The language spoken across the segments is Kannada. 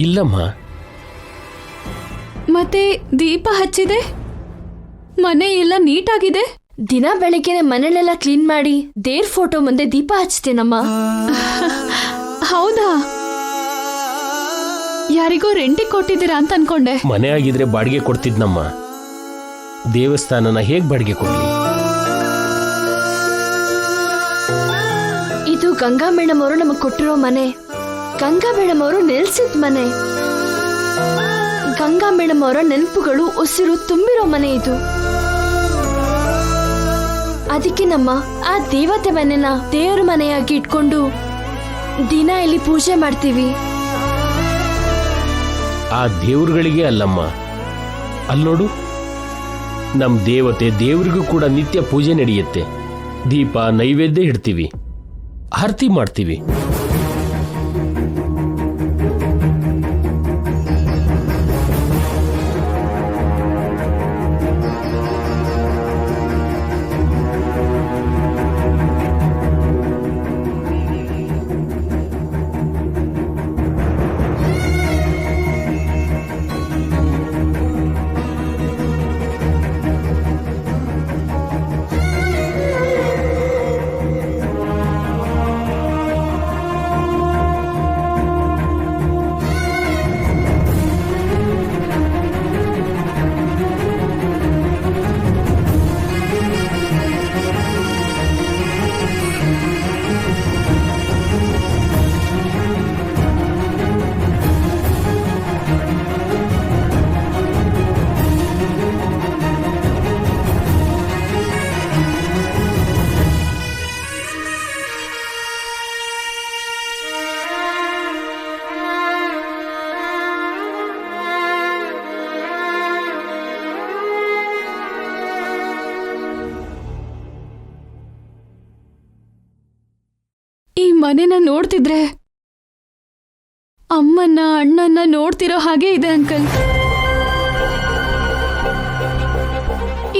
ಇಲ್ಲಮ್ಮ. ಮತ್ತೆ ದೀಪ ಹಚ್ಚಿದೆ, ಮನೆ ಎಲ್ಲ ನೀಟಾಗಿದೆ. ದಿನ ಬೆಳಿಗ್ಗೆನೆ ಮನೆಯಲ್ಲೆಲ್ಲ ಕ್ಲೀನ್ ಮಾಡಿ ದೇವ್ರ ಫೋಟೋ ಮುಂದೆ ದೀಪ ಹಚ್ತೇನಮ್ಮ. ಹೌದಾ? ಯಾರಿಗೋ ರೆಂಟಿಗೆ ಕೊಟ್ಟಿದ್ದೀರಾ ಅಂತ ಅನ್ಕೊಂಡೆ. ಮನೆ ಆಗಿದ್ರೆ ಬಾಡಿಗೆ ಕೊಡ್ತಿದ್ನಮ್ಮ. ದೇವಸ್ಥಾನನ ಹೇಗ್ ಬಾಡಿಗೆ ಕೊಡ್ಲಿ? ಇದು ಗಂಗಾ ಮೇಡಮ್ ಅವರು ನಮಗ್ ಕೊಟ್ಟಿರೋ ಮನೆ. ಗಂಗಾ ಮೇಡಮ್ ಅವರು ನೆಲೆಸಿದ ಮನೆ. ಗಂಗಾ ಮೇಡಮ್ ಅವರ ನೆನಪುಗಳು ಉಸಿರು ತುಂಬಿರೋ ಮನೆ ಇದು. ಅದಕ್ಕೆ ನಮ್ಮ ಆ ದೇವತೆ ಮನೆನ ದೇವರ ಮನೆಯಾಗಿ ಇಟ್ಕೊಂಡು ದಿನ ಇಲ್ಲಿ ಪೂಜೆ ಮಾಡ್ತೀವಿ. ಆ ದೇವ್ರುಗಳಿಗೆ ಅಲ್ಲಮ್ಮ, ಅಲ್ಲೋಡು, ನಮ್ ದೇವತೆ ದೇವ್ರಿಗೂ ಕೂಡ ನಿತ್ಯ ಪೂಜೆ ನಡೆಯುತ್ತೆ. ದೀಪ ನೈವೇದ್ಯ ಇಡ್ತೀವಿ, ಆರತಿ ಮಾಡ್ತೀವಿ. ಈ ಮನೆನ ನೋಡ್ತಿದ್ರೆ ಅಮ್ಮನ್ನ ಅಣ್ಣನ್ನ ನೋಡ್ತಿರೋ ಹಾಗೆ ಇದೆ ಅಂಕಲ್.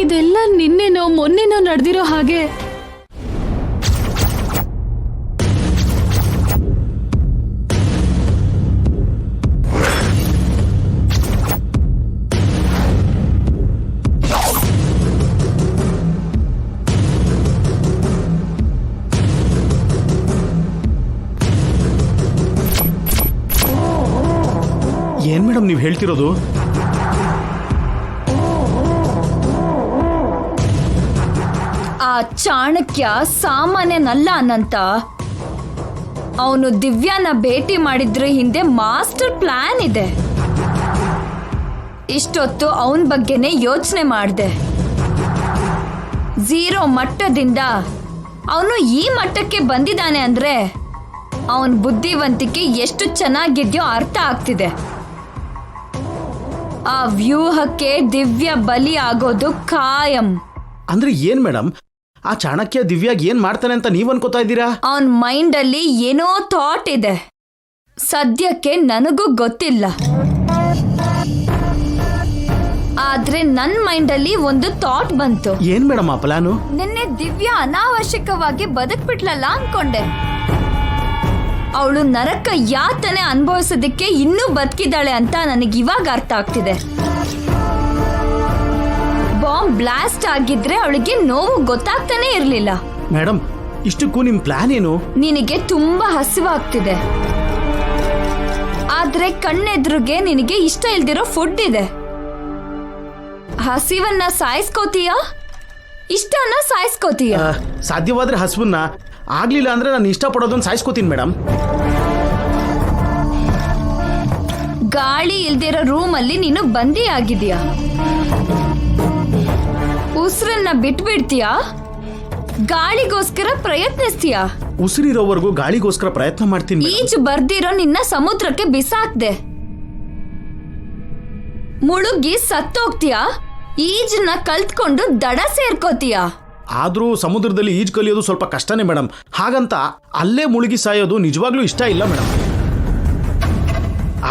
ಇದೆಲ್ಲ ನಿನ್ನೆನೋ ಮೊನ್ನೆನೋ ನಡೆದಿರೋ ಹಾಗೆ. ಏನ್ ಮೇಡಮ್ ನೀವು ಹೇಳ್ತಿರೋದು? ಆ ಚಾಣಕ್ಯ ಸಾಮಾನ್ಯನಲ್ಲ ಅನಂತ. ಅವನು ದಿವ್ಯಾನ ಭೇಟಿ ಮಾಡಿದ್ರ ಹಿಂದೆ ಮಾಸ್ಟರ್ ಪ್ಲಾನ್ ಇದೆ. ಇಷ್ಟೊತ್ತು ಅವನ ಬಗ್ಗೆನೇ ಯೋಚನೆ ಮಾಡಿದೆ. ಝೀರೋ ಮಟ್ಟದಿಂದ ಅವನು ಈ ಮಟ್ಟಕ್ಕೆ ಬಂದಿದ್ದಾನೆ ಅಂದ್ರೆ ಅವನ ಬುದ್ಧಿವಂತಿಕೆ ಎಷ್ಟು ಚೆನ್ನಾಗಿದ್ಯೋ ಅರ್ಥ ಆಗ್ತಿದೆ. ಆ ವ್ಯೂಹಕ್ಕೆ ದಿವ್ಯ ಬಲಿ ಆಗೋದು ಖಾಯಂ. ಅಂದ್ರೆ ಏನ್ ಮೇಡಮ್, ಆ ಚಾಣಕ್ಯ ದಿವ್ಯಾಗ್ ಏನ್ ಮಾಡ್ತಾನೆ ಅಂತ ನೀವ್ ಅನ್ಕೋತಾ ಇದ್ದೀರಾ? ಅವನ್ ಮೈಂಡ್ ಅಲ್ಲಿ ಏನೋ ಥಾಟ್ ಇದೆ. ಸದ್ಯಕ್ಕೆ ನನಗೂ ಗೊತ್ತಿಲ್ಲ, ಆದ್ರೆ ನನ್ ಮೈಂಡ್ ಅಲ್ಲಿ ಒಂದು ಥಾಟ್ ಬಂತು. ಏನ್ ಮೇಡಮ್ ಆ ಪ್ಲಾನು? ನಿನ್ನೆ ದಿವ್ಯಾ ಅನಾವಶ್ಯಕವಾಗಿ ಬದುಕ್ಬಿಟ್ಲಲ್ಲ ಅನ್ಕೊಂಡೆ. ಅವಳು ನರಕ ಯಾತನೆ ಅನುಭವಿಸೋದಕ್ಕೆ ಇನ್ನೂ ಬದುಕಿದ್ದಾಳೆ ಅಂತ ನನಗೆ ಇವಾಗ ಅರ್ಥ ಆಗ್ತಿದೆ. ಬಾಂಬ್ ಬ್ಲಾಸ್ಟ್ ಆಗಿದ್ರೆ ಅವಳಿಗೆ ನೋವು ಗೊತ್ತಾಗ್ತಾನೆ ಇರ್ಲಿಲ್ಲ. ಮೇಡಮ್, ಇಷ್ಟಕ್ಕೂ ನಿಮ್ ಪ್ಲಾನ್ ಏನು? ನಿನಗೆ ತುಂಬಾ ಹಸಿವಾಗ್ತಿದೆ, ಆದ್ರೆ ಕಣ್ಣೆದ್ರಿಗೆ ನಿನಗೆ ಇಷ್ಟ ಇಲ್ದಿರೋ ಫುಡ್ ಇದೆ. ಹಸಿವನ್ನ ಸಾಯಿಸ್ಕೋತೀಯಾ, ಇಷ್ಟನ್ನ ಸಾಯಿಸ್ಕೋತೀಯ? ಸಾಧ್ಯವಾದ್ರೆ ಹಸುವನ್ನ, ಆಗ್ಲಿಲ್ಲ ಅಂದ್ರೆ ನಾನು ಇಷ್ಟಪಡೋದನ್ನ ಸಾಯಿಸ್ಕೋತೀನಿ ಮೇಡಮ್. ಗಾಳಿ ಇಲ್ದಿರೋ ರೂಮ್ ಅಲ್ಲಿ ನೀನು ಬಂದಿ ಆಗಿದೀಯಾ. ಉಸಿರನ್ನ ಬಿಟ್ಬಿಡ್ತೀಯಾ, ಗಾಳಿಗೋಸ್ಕರ ಪ್ರಯತ್ನಿಸ್ತೀಯಾ. ಉಸಿರಿರೋವರೆಗೂ ಗಾಳಿಗೋಸ್ಕರ ಪ್ರಯತ್ನ ಮಾಡ್ತೀನಿ. ಈಜು ಬರ್ದಿರೋ ನಿನ್ನ ಸಮುದ್ರಕ್ಕೆ ಬಿಸಾಕ್ದೆ. ಮುಳುಗಿ ಸತ್ತೋಗ್ತೀಯಾ, ಈಜನ್ನ ಕಲ್ತ್ಕೊಂಡು ದಡ ಸೇರ್ಕೋತೀಯಾ. ಆದ್ರೂ ಸಮುದ್ರದಲ್ಲಿ ಈಜು ಕಲಿಯೋದು ಸ್ವಲ್ಪ ಕಷ್ಟನೇ ಮೇಡಮ್. ಹಾಗಂತ ಅಲ್ಲೇ ಮುಳುಗಿ ಸಾಯೋದು ನಿಜವಾಗ್ಲೂ ಇಷ್ಟ ಇಲ್ಲ ಮೇಡಮ್.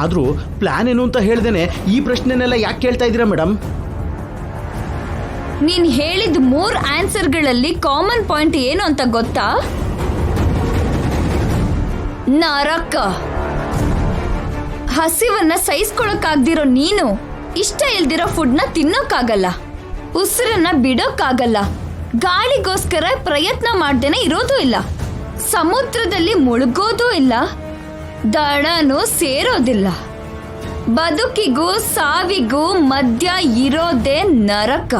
ಆದ್ರೂ ಪ್ಲಾನ್ ಏನು ಅಂತ ಹೇಳ್ದೇನೆ ಈ ಪ್ರಶ್ನೆನೆಲ್ಲ ಯಾಕೆ ಕೇಳ್ತಾ ಇದ್ದೀರಾ ಮೇಡಮ್? ನೀನ್ ಹೇಳಿದ 3 ಆನ್ಸರ್ಗಳಲ್ಲಿ ಕಾಮನ್ ಪಾಯಿಂಟ್ ಏನು ಅಂತ ಗೊತ್ತಾ? ನರಕ. ಹಸಿವನ್ನ ಸಹಿಸ್ಕೊಳಕ್ಕಾಗ್ದಿರೋ ನೀನು ಇಷ್ಟ ಇಲ್ದಿರೋ ಫುಡ್ನ ತಿನ್ನೋಕ್ಕಾಗಲ್ಲ, ಉಸಿರನ್ನ ಬಿಡೋಕ್ಕಾಗಲ್ಲ, ಗಾಳಿಗೋಸ್ಕರ ಪ್ರಯತ್ನ ಮಾಡ್ದೇನೆ ಇರೋದೂ ಇಲ್ಲ, ಸಮುದ್ರದಲ್ಲಿ ಮುಳುಗೋದೂ ಇಲ್ಲ, ದಡನೂ ಸೇರೋದಿಲ್ಲ. ಬದುಕಿಗೂ ಸಾವಿಗೂ ಮಧ್ಯ ಇರೋದೇ ನರಕ.